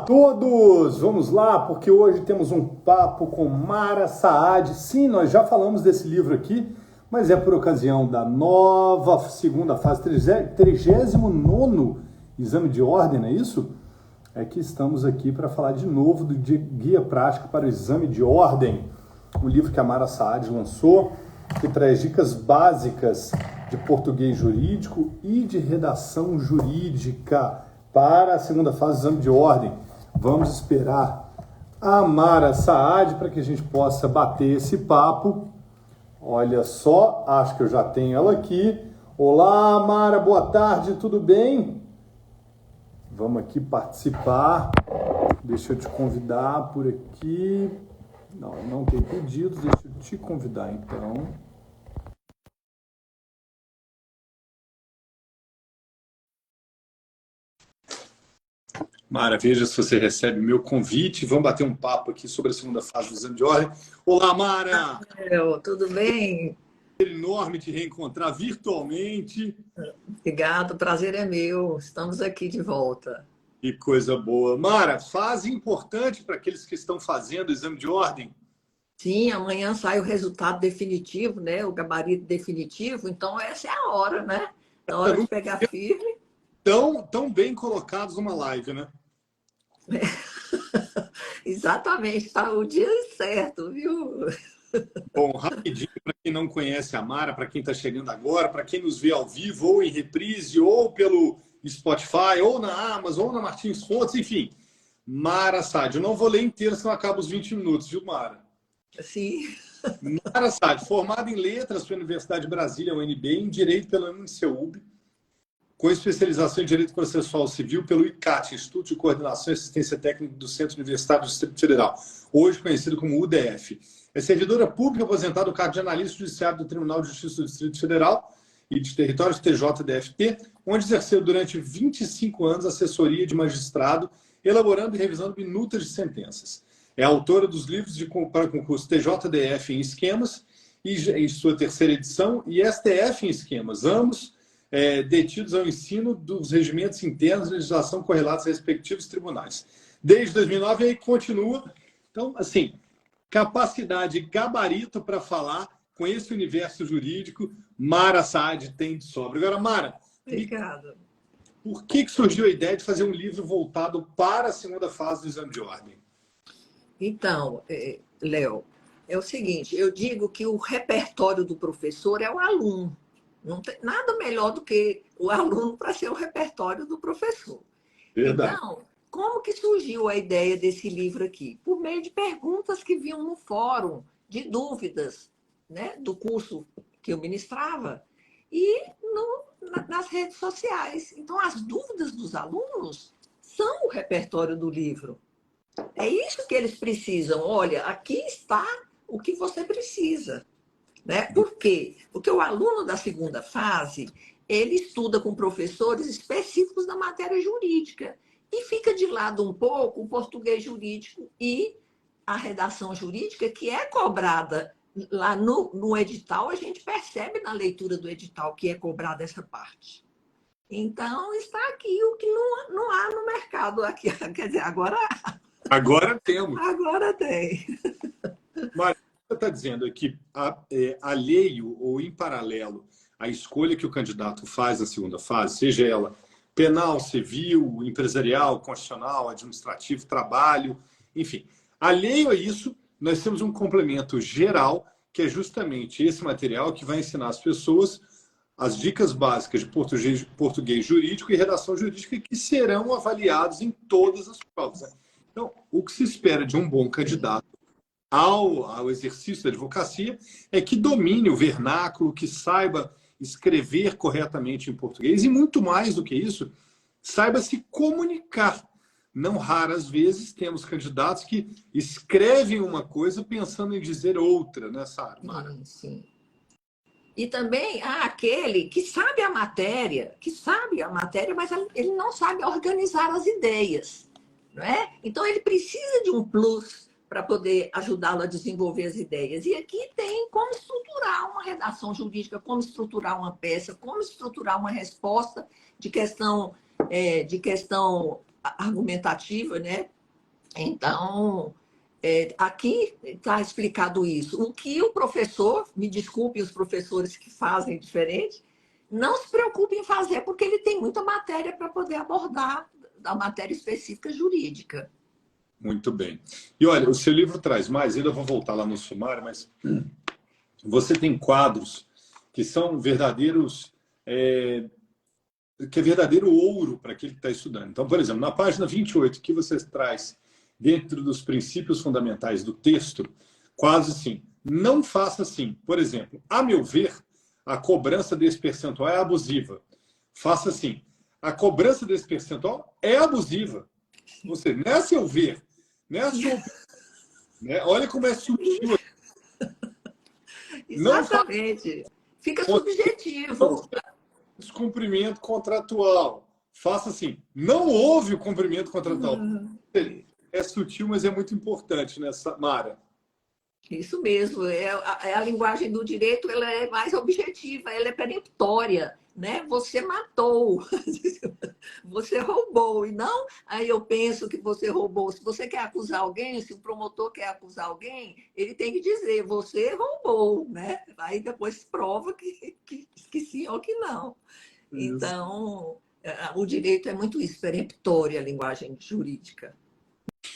todos! Vamos lá, porque hoje temos um papo com Mara Saad. Sim, nós já falamos desse livro aqui, mas é por ocasião da nova segunda fase, 39º exame de ordem, não é isso? É que estamos aqui para falar de novo do Guia Prático para o Exame de Ordem, um livro que a Mara Saad lançou, que traz dicas básicas de português jurídico e de redação jurídica para a segunda fase do exame de ordem. Vamos esperar a Mara Saad para que a gente possa bater esse papo. Olha só, acho que eu já tenho ela aqui. Olá, Mara, boa tarde, tudo bem? Vamos aqui participar. Deixa eu te convidar por aqui. Não tem pedidos, deixa eu te convidar então. Mara, veja se você recebe meu convite. Vamos bater um papo aqui sobre a segunda fase do exame de ordem. Olá, Mara! Tudo bem? É enorme te reencontrar virtualmente. Obrigado, o prazer é meu. Estamos aqui de volta. Que coisa boa. Mara, fase importante para aqueles que estão fazendo o exame de ordem. Sim, amanhã sai o resultado definitivo, né? O gabarito definitivo. Então, essa é a hora, né? É hora de pegar firme. Tão bem colocados numa live, né? Exatamente, está o dia certo, viu? Bom, rapidinho, para quem não conhece a Mara, para quem está chegando agora, para quem nos vê ao vivo, ou em reprise, ou pelo Spotify, ou na Amazon, ou na Martins Fontes, enfim. Mara Saad, eu não vou ler inteiro, senão acaba os 20 minutos, viu, Mara? Sim. Mara Saad, formada em Letras pela Universidade de Brasília, UNB, em Direito pela UNICEUB, com especialização em Direito Processual Civil pelo ICAT, Instituto de Coordenação e Assistência Técnica do Centro Universitário do Distrito Federal, hoje conhecido como UDF. É servidora pública aposentada do cargo de analista judiciário do Tribunal de Justiça do Distrito Federal e de Territórios TJDFT, onde exerceu durante 25 anos assessoria de magistrado, elaborando e revisando minutas de sentenças. É autora dos livros para concurso TJDF em Esquemas, e em sua terceira edição, e STF em Esquemas, ambos detidos ao ensino dos regimentos internos e legislação correlatos a respectivos tribunais. Desde 2009, aí continua. Então, assim, capacidade, gabarito para falar com esse universo jurídico, Mara Saad tem de sobra. Agora, Mara, Obrigada. Por que surgiu a ideia de fazer um livro voltado para a segunda fase do exame de ordem? Então, Léo, é o seguinte, eu digo que o repertório do professor é o aluno. Não tem nada melhor do que o aluno para ser o repertório do professor. Verdade. Então, como que surgiu a ideia desse livro aqui? Por meio de perguntas que vinham no fórum, de dúvidas, né, do curso que eu ministrava e nas redes sociais. Então, as dúvidas dos alunos são o repertório do livro. É isso que eles precisam. Olha, aqui está o que você precisa. Né? Por quê? Porque o aluno da segunda fase, ele estuda com professores específicos da matéria jurídica e fica de lado um pouco o português jurídico e a redação jurídica, que é cobrada lá no edital, a gente percebe na leitura do edital que é cobrada essa parte. Então, está aqui o que não há no mercado. Aqui. Quer dizer, agora temos. Agora tem. Mas você está dizendo aqui, alheio ou em paralelo à escolha que o candidato faz na segunda fase, seja ela penal, civil, empresarial, constitucional, administrativo, trabalho, enfim. Alheio a isso, nós temos um complemento geral, que é justamente esse material que vai ensinar as pessoas as dicas básicas de português jurídico e redação jurídica que serão avaliados em todas as provas. Então, o que se espera de um bom candidato ao exercício da advocacia é que domine o vernáculo, que saiba escrever corretamente em português e, muito mais do que isso, saiba se comunicar. Não raras vezes temos candidatos que escrevem uma coisa pensando em dizer outra, né, Sara? Sim. E também há aquele que sabe a matéria, mas ele não sabe organizar as ideias. Não é? Então, ele precisa de um plus para poder ajudá-lo a desenvolver as ideias. E aqui tem como estruturar uma redação jurídica, como estruturar uma peça, como estruturar uma resposta de questão argumentativa, né? Então, aqui está explicado isso. O que o professor, me desculpe os professores que fazem diferente, não se preocupe em fazer, porque ele tem muita matéria para poder abordar, da matéria específica jurídica. Muito bem. E olha, o seu livro traz mais, ainda vou voltar lá no sumário, mas você tem quadros que são verdadeiros, que é verdadeiro ouro para aquele que está estudando. Então, por exemplo, na página 28, que você traz dentro dos princípios fundamentais do texto, quase assim, não faça assim. Por exemplo, a meu ver, a cobrança desse percentual é abusiva. Faça assim, a cobrança desse percentual é abusiva. Você, não é a seu ver, não é a sua opinião, né? Olha como é sutil. Exatamente. Fica subjetivo. Descumprimento contratual. Faça assim, não houve o cumprimento contratual. É sutil, mas é muito importante, né, Mara? Isso mesmo. A linguagem do direito, ela é mais objetiva, ela é peremptória, né? Você matou, você roubou, e não aí eu penso que você roubou. Se você quer acusar alguém, se o promotor quer acusar alguém, ele tem que dizer, você roubou, né? Aí depois prova que sim ou que não. Isso. Então, o direito é muito isso, peremptória, a linguagem jurídica.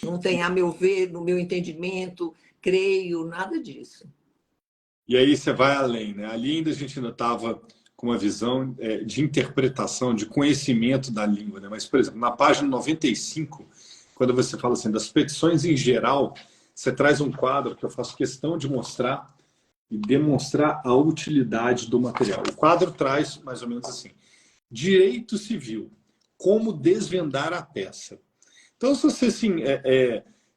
Não tem, a meu ver, no meu entendimento, creio, nada disso. E aí você vai além, né? Ali ainda a gente ainda estava com uma visão de interpretação, de conhecimento da língua, né? Mas, por exemplo, na página 95, quando você fala assim das petições em geral, você traz um quadro que eu faço questão de mostrar e demonstrar a utilidade do material. O quadro traz mais ou menos assim: direito civil, como desvendar a peça. Então, se você assim,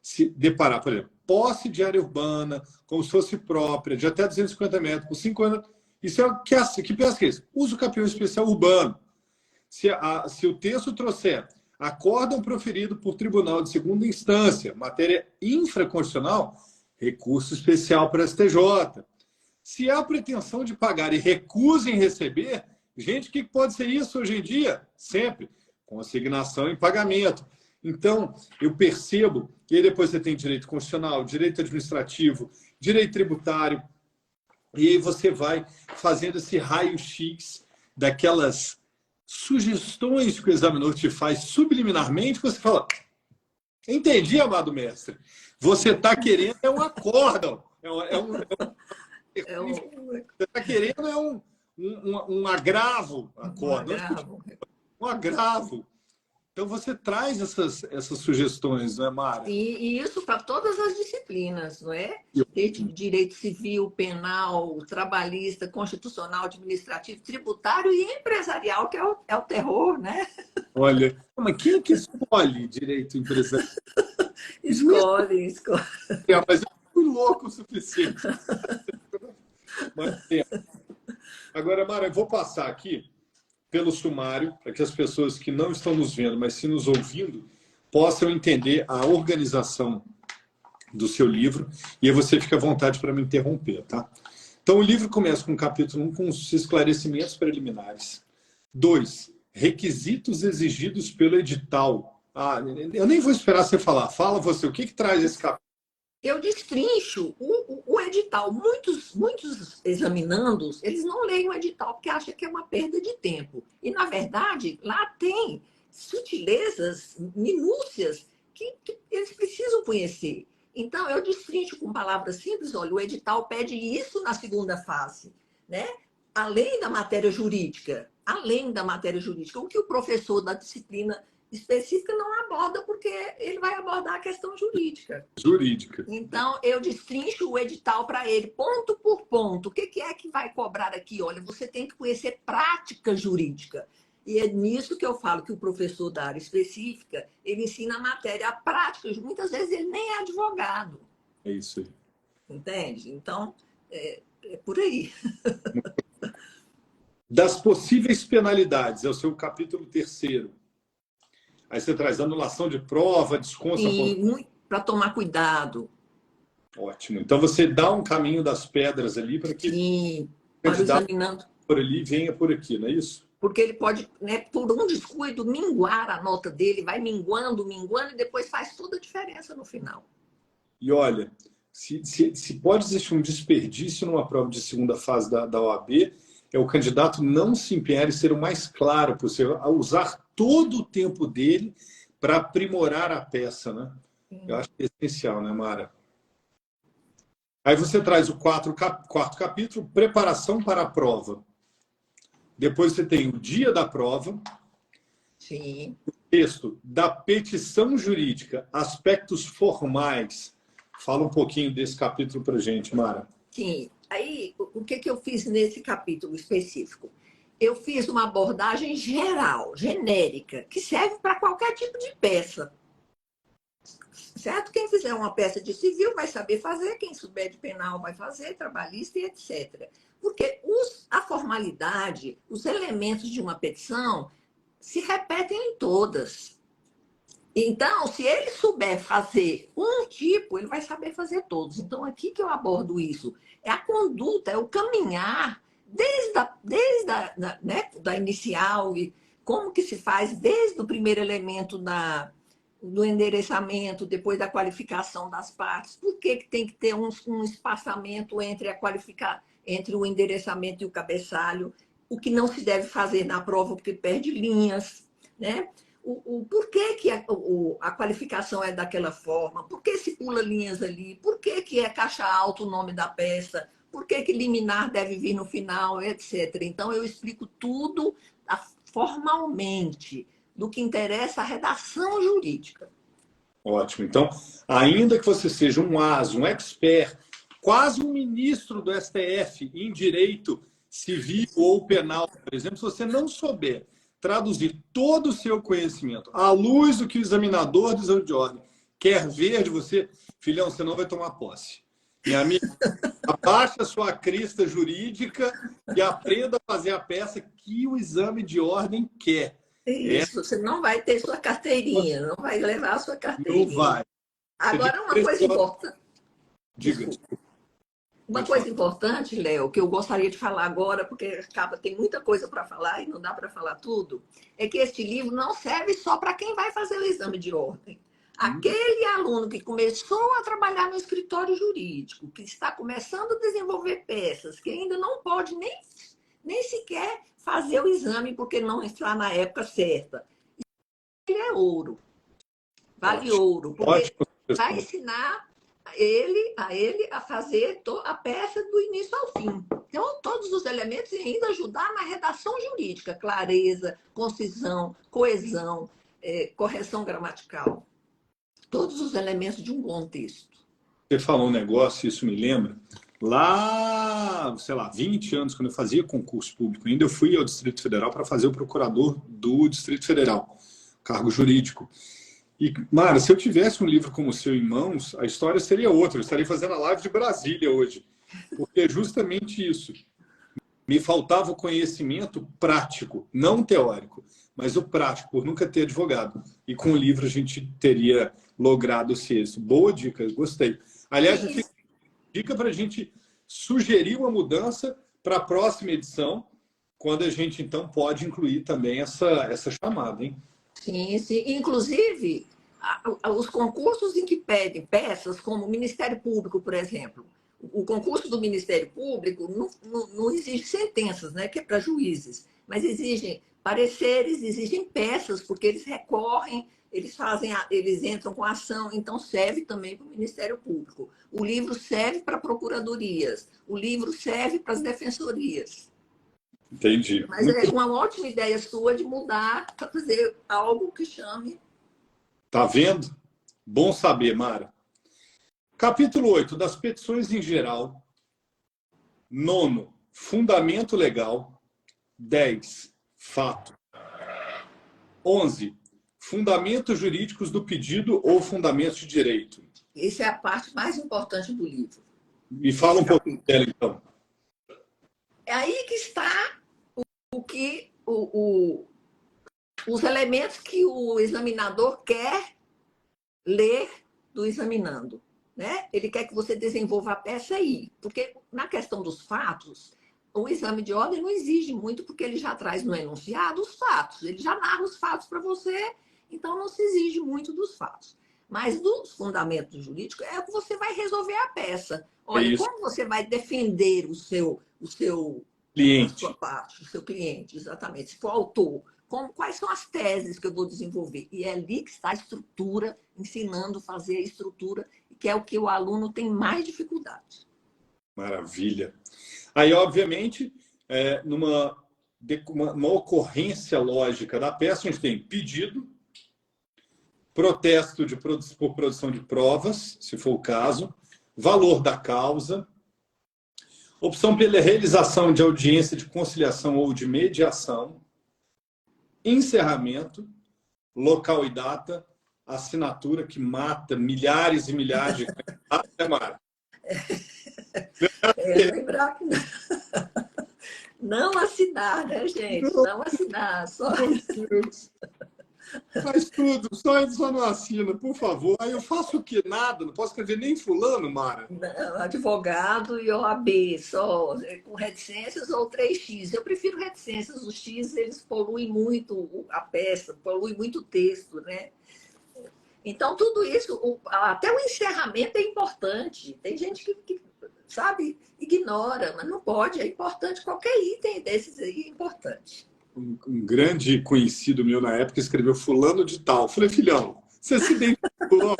se deparar, por exemplo, posse de área urbana, como se fosse própria, de até 250 metros, por 5 anos, isso é o que peça que é isso? Uso campeão especial urbano. Se o texto trouxer acórdão proferido por tribunal de segunda instância, matéria infraconstitucional, recurso especial para a STJ. Se há pretensão de pagar e recusa em receber, gente, o que pode ser isso hoje em dia? Sempre. Consignação em pagamento. Então, eu percebo que aí depois você tem direito constitucional, direito administrativo, direito tributário, e aí você vai fazendo esse raio-x daquelas sugestões que o examinador te faz subliminarmente, que você fala, entendi, amado mestre, você está querendo um acórdão, você está querendo um agravo, acórdão, um agravo. Então, você traz essas sugestões, não é, Mara? E isso para todas as disciplinas, não é? Direito civil, penal, trabalhista, constitucional, administrativo, tributário e empresarial, que é o terror, né? Olha, mas quem é que escolhe direito empresarial? Escolhe. Mas eu fui louco o suficiente. Mas, agora, Mara, eu vou passar aqui pelo sumário, para que as pessoas que não estão nos vendo, mas sim nos ouvindo, possam entender a organização do seu livro, e aí você fica à vontade para me interromper, tá? Então, o livro começa com o capítulo 1, com os esclarecimentos preliminares. 2, requisitos exigidos pelo edital. Eu nem vou esperar você falar. Fala você, o que traz esse capítulo? Eu destrincho o edital. Muitos examinandos, eles não leem o edital porque acham que é uma perda de tempo. E, na verdade, lá tem sutilezas, minúcias, que eles precisam conhecer. Então, eu destrincho com palavras simples, olha, o edital pede isso na segunda fase, né? Além da matéria jurídica, o que o professor da disciplina específica não aborda, porque ele vai abordar a questão jurídica. Então, eu destrincho o edital para ele, ponto por ponto. O que é que vai cobrar aqui? Olha, você tem que conhecer prática jurídica. E é nisso que eu falo que o professor da área específica, ele ensina a matéria, a prática. Muitas vezes ele nem é advogado. É isso aí. Entende? Então, é por aí. Das possíveis penalidades, é o seu capítulo 3º. Aí você traz anulação de prova, desconto. E para tomar cuidado. Ótimo. Então você dá um caminho das pedras ali para que o candidato por ali venha por aqui, não é isso? Porque ele pode, né, por um descuido, minguar a nota dele, vai minguando, minguando, e depois faz toda a diferença no final. E olha, se pode existir um desperdício numa prova de segunda fase da OAB, é o candidato não se empenhar e ser o mais claro possível, a usar todo o tempo dele para aprimorar a peça, né? Eu acho que é essencial, né, Mara? Aí você traz o quarto capítulo, preparação para a prova. Depois você tem o dia da prova. Sim. O texto da petição jurídica, aspectos formais. Fala um pouquinho desse capítulo para a gente, Mara. Sim. Aí, o que eu fiz nesse capítulo específico? Eu fiz uma abordagem geral, genérica, que serve para qualquer tipo de peça. Certo? Quem fizer uma peça de civil vai saber fazer, quem souber de penal vai fazer, trabalhista e etc. Porque a formalidade, os elementos de uma petição se repetem em todas. Então, se ele souber fazer um tipo, ele vai saber fazer todos. Então, aqui que eu abordo isso. É a conduta, é o caminhar da inicial, e como que se faz desde o primeiro elemento do endereçamento, depois da qualificação das partes. Por que tem que ter um espaçamento entre o endereçamento e o cabeçalho? O que não se deve fazer na prova, porque perde linhas, né? Por que a qualificação é daquela forma? Por que se pula linhas ali? Por que é caixa alta o nome da peça? Por que liminar deve vir no final, etc. Então, eu explico tudo formalmente, do que interessa a redação jurídica. Ótimo. Então, ainda que você seja um asa, um expert, quase um ministro do STF em direito civil ou penal, por exemplo, se você não souber traduzir todo o seu conhecimento à luz do que o examinador do exame de ordem quer ver de você, filhão, você não vai tomar posse. Minha amiga, abaixa a sua crista jurídica e aprenda a fazer a peça que o exame de ordem quer. Isso, você não vai ter sua carteirinha, não vai levar a sua carteirinha. Não vai. Agora, uma coisa importante. Diga. Uma coisa importante, Léo, que eu gostaria de falar agora, porque tem muita coisa para falar e não dá para falar tudo, é que este livro não serve só para quem vai fazer o exame de ordem. Aquele aluno que começou a trabalhar no escritório jurídico, que está começando a desenvolver peças, que ainda não pode nem sequer fazer o exame porque não está na época certa. Ele é ouro. Vale ouro. Porque vai ensinar a ele a fazer a peça do início ao fim. Então, todos os elementos e ainda ajudar na redação jurídica. Clareza, concisão, coesão, correção gramatical. Todos os elementos de um bom texto. Você falou um negócio, isso me lembra. Lá, sei lá, 20 anos, quando eu fazia concurso público ainda, eu fui ao Distrito Federal para fazer o procurador do Distrito Federal, cargo jurídico. E, Mara, se eu tivesse um livro como o seu em mãos, a história seria outra. Eu estaria fazendo a live de Brasília hoje. Porque é justamente isso. Me faltava o conhecimento prático, não teórico, mas o prático, por nunca ter advogado. E com o livro a gente teria logrado esse êxito. Boa dica, gostei. Aliás, fica dica para a gente sugerir uma mudança para a próxima edição, quando a gente, então, pode incluir também essa chamada, hein? Sim, sim. Inclusive, os concursos em que pedem peças, como o Ministério Público, por exemplo. O concurso do Ministério Público não exige sentenças, né, que é para juízes, mas exigem pareceres, exigem peças, porque eles recorrem, eles entram com ação, então serve também para o Ministério Público. O livro serve para procuradorias, o livro serve para as defensorias. Entendi. Mas é uma ótima ideia sua de mudar para fazer algo que chame. Tá vendo? Bom saber, Mara. Capítulo 8, das petições em geral. 9, fundamento legal. 10, fato. 11, fundamentos jurídicos do pedido ou fundamentos de direito. Essa é a parte mais importante do livro. Me fala um pouquinho dela, então. É aí que está os elementos que o examinador quer ler do examinando. Né? Ele quer que você desenvolva a peça aí. Porque na questão dos fatos, o exame de ordem não exige muito, porque ele já traz no enunciado os fatos, ele já narra os fatos para você, então não se exige muito dos fatos. Mas dos fundamentos jurídicos é o que você vai resolver a peça. Olha, como você vai defender a sua cliente. parte, o seu cliente, exatamente, se for autor. Quais são as teses que eu vou desenvolver? E é ali que está a estrutura, ensinando a fazer a estrutura, que é o que o aluno tem mais dificuldade. Maravilha. Aí, obviamente, numa ocorrência lógica da peça, a gente tem pedido, protesto por produção de provas, se for o caso, valor da causa, opção pela realização de audiência de conciliação ou de mediação, encerramento, local e data, assinatura que mata milhares e milhares de candidatos, né, Mara? Lembrar que não assinar, né, gente? Não assinar, só. Faz tudo, só não assina, por favor. Aí eu faço o quê? Nada, não posso escrever nem fulano, Mara. Não, advogado e OAB, só com reticências ou 3x. Eu prefiro reticências, os X eles poluem muito a peça, poluem muito o texto, né? Então, tudo isso, até o encerramento é importante. Tem gente que sabe, ignora, mas não pode, é importante. Qualquer item desses aí é importante. Um grande conhecido meu na época escreveu fulano de tal. Eu falei, filhão, você se identificou?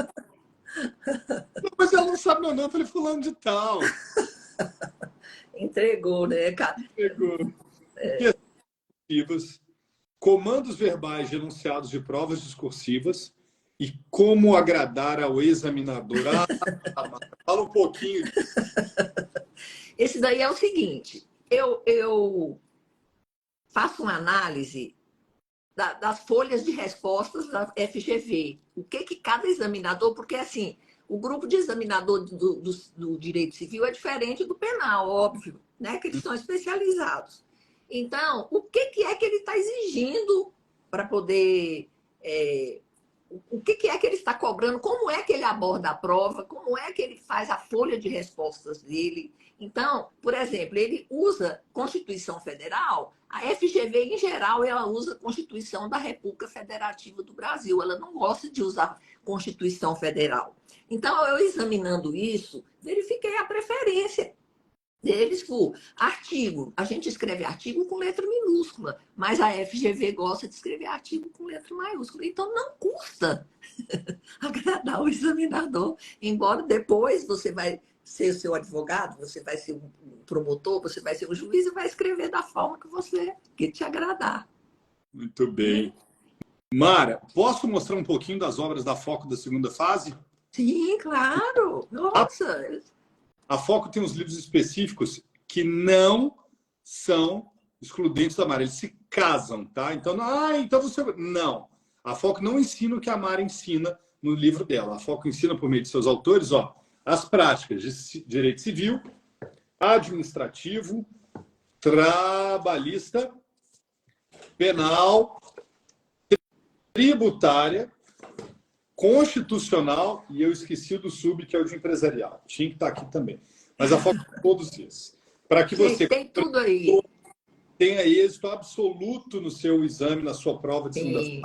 Não, mas ela não sabe meu nome. Eu falei, fulano de tal. Entregou, né, cara? Entregou. Comandos verbais de enunciados de provas discursivas e como agradar ao examinador. Fala um pouquinho. Esse daí é o seguinte, eu faço uma análise das folhas de respostas da FGV. O que cada examinador... Porque, assim, o grupo de examinador do direito civil é diferente do penal, óbvio, né? Que eles são especializados. Então, o que é que ele está exigindo para poder... o que é que ele está cobrando? Como é que ele aborda a prova? Como é que ele faz a folha de respostas dele? Então, por exemplo, ele usa Constituição Federal. A FGV, em geral, ela usa a Constituição da República Federativa do Brasil. Ela não gosta de usar Constituição Federal. Então, eu examinando isso, verifiquei a preferência deles por artigo. A gente escreve artigo com letra minúscula, mas a FGV gosta de escrever artigo com letra maiúscula. Então, não custa agradar o examinador, embora depois você vai ser o seu advogado, você vai ser um promotor, você vai ser um juiz e vai escrever da forma que te agradar. Muito bem. Mara, posso mostrar um pouquinho das obras da Foco da segunda fase? Sim, claro. Nossa! A Foco tem uns livros específicos que não são excludentes da Mara. Eles se casam, tá? Então, então você... Não. A Foco não ensina o que a Mara ensina no livro dela. A Foco ensina por meio de seus autores, as práticas de direito civil, administrativo, trabalhista, penal, tributária, constitucional, e eu esqueci do sub, que é o de empresarial. Tinha que estar aqui também. Mas a foco de todos esses. Para que você tem tudo aí. Tenha êxito absoluto no seu exame, na sua prova de segunda fase.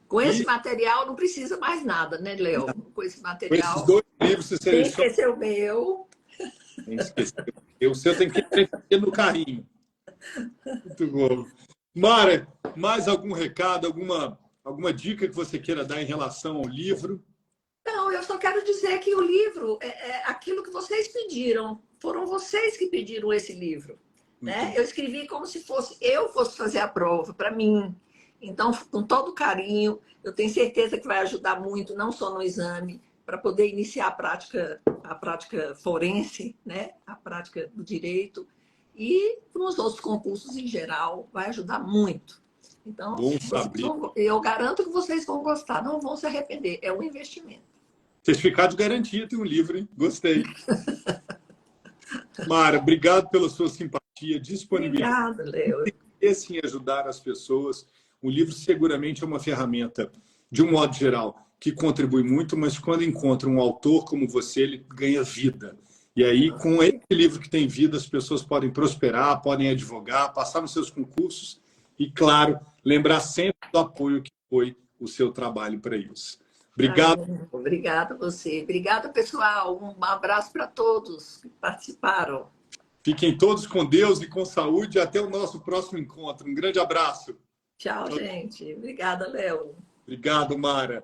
Com esse material não precisa mais nada, né, Léo? Com esse material. Com esses 2 livros, você seleciona. Tem que esquecer o meu. Tem que esquecer. O seu tem que ter no carrinho. Muito bom. Mara, mais algum recado, alguma dica que você queira dar em relação ao livro? Não, eu só quero dizer que o livro é aquilo que vocês pediram. Foram vocês que pediram esse livro. Né? Eu escrevi como se eu fosse fazer a prova, para mim. Então, com todo carinho, eu tenho certeza que vai ajudar muito, não só no exame, para poder iniciar a prática forense, né? A prática do direito, e nos outros concursos em geral, vai ajudar muito. Então, eu garanto que vocês vão gostar, não vão se arrepender, é um investimento. Certificado de garantia tem um livro, hein? Gostei. Mara, obrigado pela sua simpatia, disponibilidade. Obrigada, Léo. Interesse em ajudar as pessoas. O livro seguramente é uma ferramenta, de um modo geral, que contribui muito, mas quando encontra um autor como você, ele ganha vida. E aí, com esse livro que tem vida, as pessoas podem prosperar, podem advogar, passar nos seus concursos e, claro, lembrar sempre do apoio que foi o seu trabalho para isso. Obrigado. Obrigada a você. Obrigada, pessoal. Um abraço para todos que participaram. Fiquem todos com Deus e com saúde. Até o nosso próximo encontro. Um grande abraço. Tchau, gente. Obrigada, Léo. Obrigado, Mara.